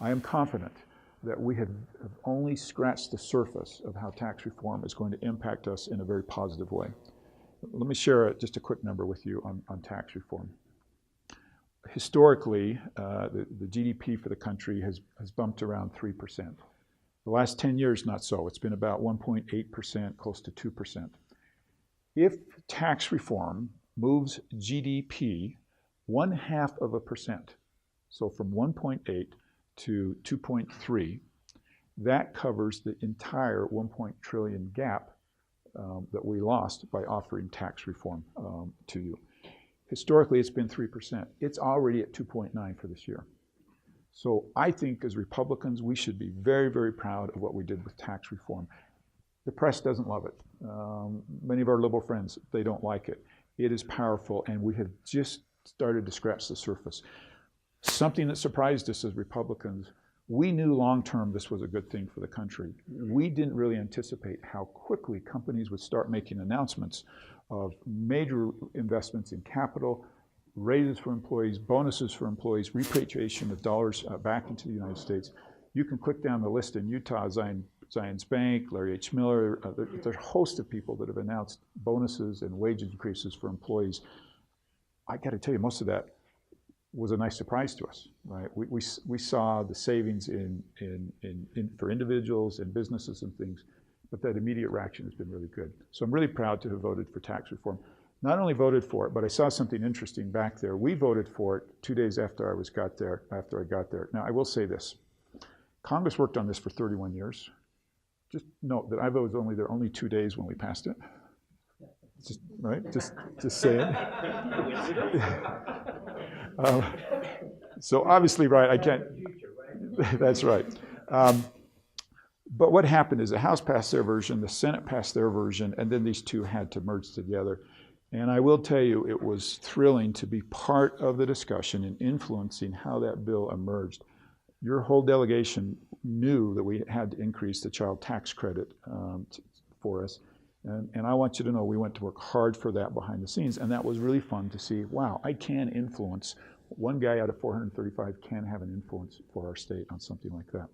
I am confident that we have only scratched the surface of how tax reform is going to impact us in a very positive way. Let me share just a quick number with you on tax reform. Historically, the GDP for the country has bumped around 3%. The last 10 years, not so. It's been about 1.8%, close to 2%. If tax reform moves GDP 0.5%, so from 1.8 to 2.3, that covers the entire 1 trillion gap that we lost by offering tax reform to you. Historically, it's been 3%. It's already at 2.9 for this year. So I think as Republicans, we should be very, very proud of what we did with tax reform. The press doesn't love it. Many of our liberal friends, they don't like it. It is powerful, and we have just started to scratch the surface. Something that surprised us as Republicans, we knew long-term this was a good thing for the country. We didn't really anticipate how quickly companies would start making announcements of major investments in capital, raises for employees, bonuses for employees, repatriation of dollars back into the United States. You can click down the list in Utah, Zions Bank, Larry H. Miller, there's a host of people that have announced bonuses and wage increases for employees. I got to tell you, most of that was a nice surprise to us, right? We saw the savings for individuals and businesses and things, but that immediate reaction has been really good. So I'm really proud to have voted for tax reform. Not only voted for it, but I saw something interesting back there. We voted for it 2 days after I got there. Now I will say this, Congress worked on this for 31 years. Just note that I was only there 2 days when we passed it. Just, right? Just saying. So obviously, right, I can't, that's right. But what happened is the House passed their version, the Senate passed their version, and then these two had to merge together. And I will tell you, it was thrilling to be part of the discussion and influencing how that bill emerged. Your whole delegation knew that we had to increase the child tax credit for us. And I want you to know we went to work hard for that behind the scenes, and that was really fun to see, wow, I can influence. One guy out of 435 can have an influence for our state on something like that.